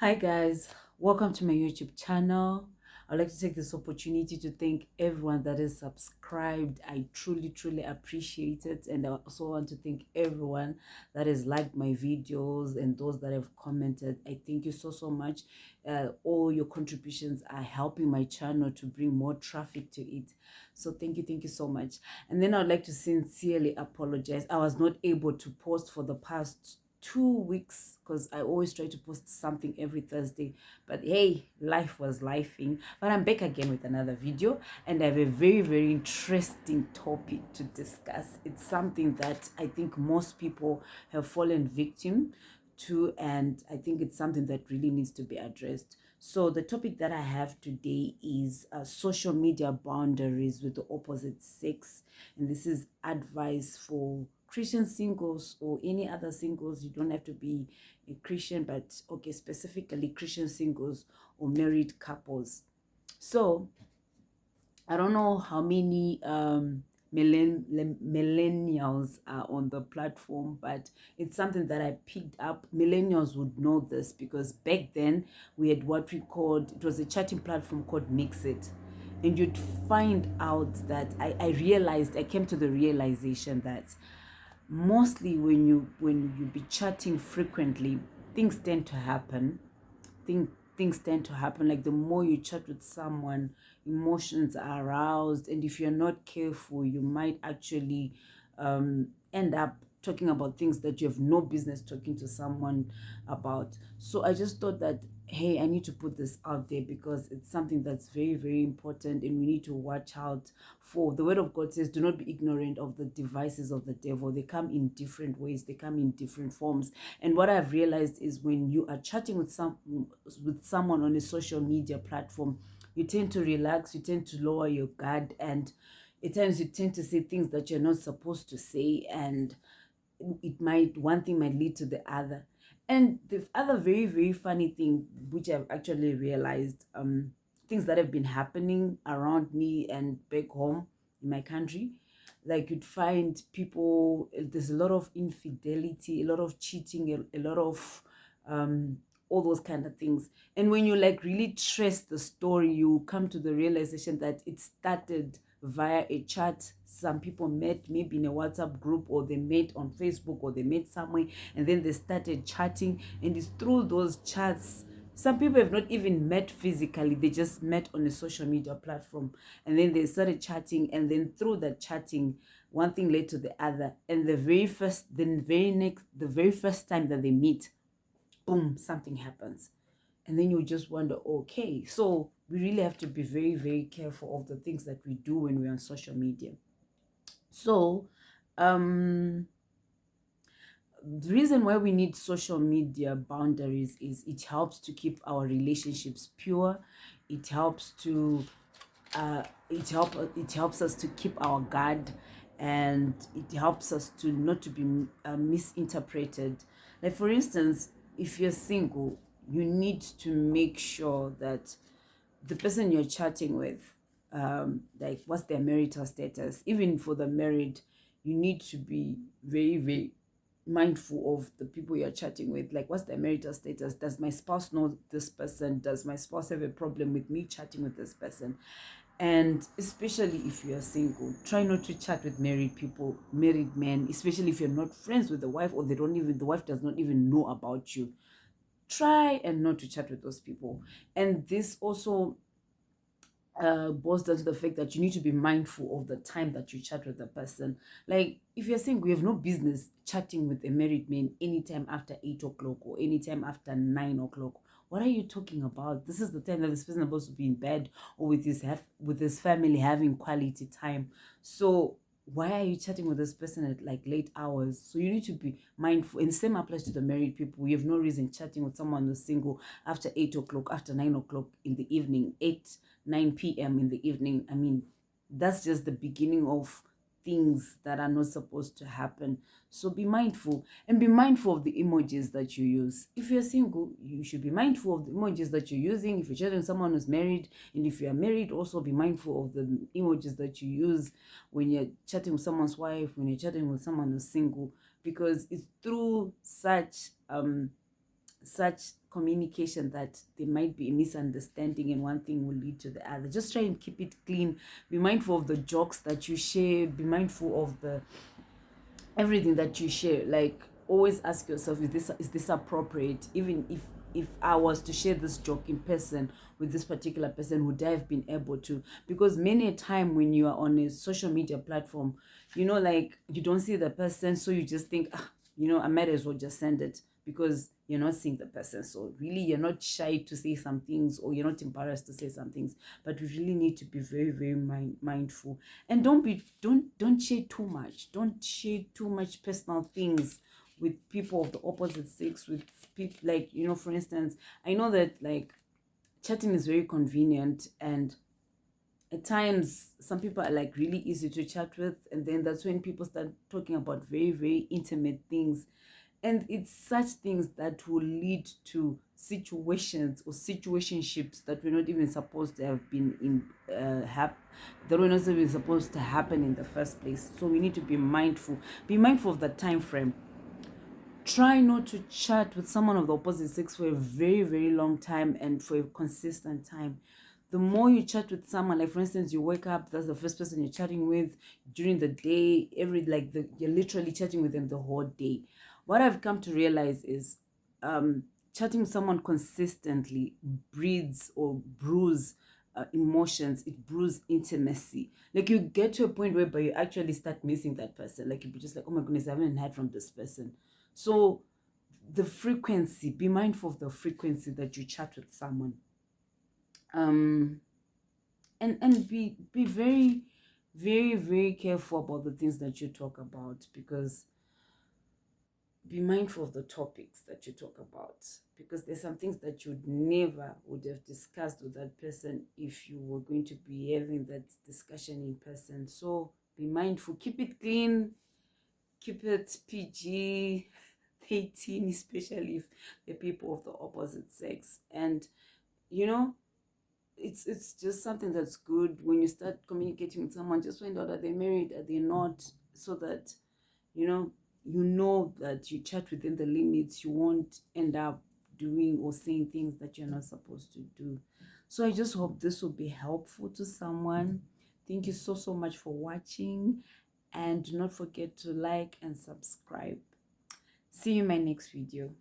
Hi guys, welcome to my YouTube channel. I'd like to take this opportunity to thank everyone that is subscribed. I truly appreciate it, and I also want to thank everyone that has liked my videos and those that have commented. I thank you so much. All your contributions are helping my channel to bring more traffic to it. So thank you so much. And then I'd like to sincerely apologize. I was not able to post for the past 2 weeks because I always try to post something every Thursday, but hey, life was lifing. But I'm back again with another video, and I have a very interesting topic to discuss. It's something that I think most people have fallen victim to, and I think it's something that really needs to be addressed. So the topic that I have today is social media boundaries with the opposite sex, and this is advice for Christian singles or any other singles. You don't have to be a Christian, but okay, specifically Christian singles or married couples. So I don't know how many millennials are on the platform, but it's something that I picked up. Millennials would know this because back then we had what we called, it was a chatting platform called Mixit. And you'd find out that I came to the realization that mostly when you be chatting frequently, things tend to happen. Things tend to happen. Like the more you chat with someone, emotions are aroused, and if you're not careful, you might actually end up talking about things that you have no business talking to someone about. So I just thought that, hey, I need to put this out there because it's something that's very important, and we need to watch out for. The word of God says, do not be ignorant of the devices of the devil. They come in different ways, they come in different forms. And what I've realized is when you are chatting with someone on a social media platform, you tend to relax, you tend to lower your guard, and at times you tend to say things that you're not supposed to say, and one thing might lead to the other. And the other very funny thing, which I've actually realized, things that have been happening around me and back home in my country, like you'd find people, there's a lot of infidelity, a lot of cheating, a lot of all those kind of things. And when you like really trace the story, you come to the realization that it started via a chat. Some people met maybe in a WhatsApp group, or they met on Facebook, or they met somewhere, and then they started chatting. And it's through those chats, some people have not even met physically, they just met on a social media platform, and then they started chatting, and then through that chatting, one thing led to the other, and the very first time that they meet, boom, something happens. And then you just wonder, okay, so we really have to be very careful of the things that we do when we're on social media. So the reason why we need social media boundaries is it helps to keep our relationships pure. It helps to it helps us to keep our guard, and it helps us to not to be misinterpreted. Like for instance, if you're single, you need to make sure that the person you're chatting with, like what's their marital status. Even for the married, you need to be very mindful of the people you're chatting with. Like, what's their marital status? Does my spouse know this person? Does my spouse have a problem with me chatting with this person? And especially if you're single, try not to chat with married people, married men, especially if you're not friends with the wife, or the wife does not even know about you. Try and not to chat with those people. And this also boils down to the fact that you need to be mindful of the time that you chat with the person. Like, if you're saying we have no business chatting with a married man anytime after 8 o'clock or anytime after 9 o'clock, what are you talking about? This is the time that this person is supposed to be in bed or with his family having quality time. So why are you chatting with this person at like late hours? So you need to be mindful. And the same applies to the married people. You have no reason chatting with someone who's single after 8 o'clock, after 9 o'clock in the evening, 9 p.m. in the evening. I mean, that's just the beginning of things that are not supposed to happen. So be mindful, and be mindful of the emojis that you use. If you're single, you should be mindful of the emojis that you're using. If you're chatting with someone who's married, and if you're married, also be mindful of the emojis that you use when you're chatting with someone's wife, when you're chatting with someone who's single, because it's through such communication that there might be a misunderstanding and one thing will lead to the other. Just try and keep it clean. Be mindful of the jokes that you share. Be mindful of the everything that you share. Like, always ask yourself, is this appropriate? Even if I was to share this joke in person with this particular person, would I have been able to? Because many a time when you are on a social media platform, like, you don't see the person, so you just think, I might as well just send it, because you're not seeing the person. So really, you're not shy to say some things, or you're not embarrassed to say some things, but we really need to be very, very mindful. And don't share too much. Don't share too much personal things with people of the opposite sex, with people, like, for instance, I know that, like, chatting is very convenient, and at times some people are like really easy to chat with, and then that's when people start talking about very, very intimate things, and it's such things that will lead to situations or situationships that we're not even supposed to have been in, that were not even supposed to happen in the first place. So we need to be mindful of the time frame. Try not to chat with someone of the opposite sex for a very, very long time and for a consistent time. The more you chat with someone, like, for instance, you wake up, that's the first person you're chatting with during the day, you're literally chatting with them the whole day. What I've come to realize is, chatting with someone consistently breeds or brews emotions. It brews intimacy. Like, you get to a point whereby you actually start missing that person. Like, you'll be just like, oh my goodness, I haven't heard from this person. So the frequency, be mindful of the frequency that you chat with someone. And be very, very, very careful about the things that you talk about, because be mindful of the topics that you talk about, because there's some things that you never would have discussed with that person if you were going to be having that discussion in person. So be mindful, keep it clean, keep it PG 18, especially if they're people of the opposite sex. And you know it's just something that's good. When you start communicating with someone, just find out, are they married, are they not, so that you know that you chat within the limits. You won't end up doing or saying things that you're not supposed to do. So I just hope this will be helpful to someone. Thank you so much for watching, and do not forget to like and subscribe. See you in my next video.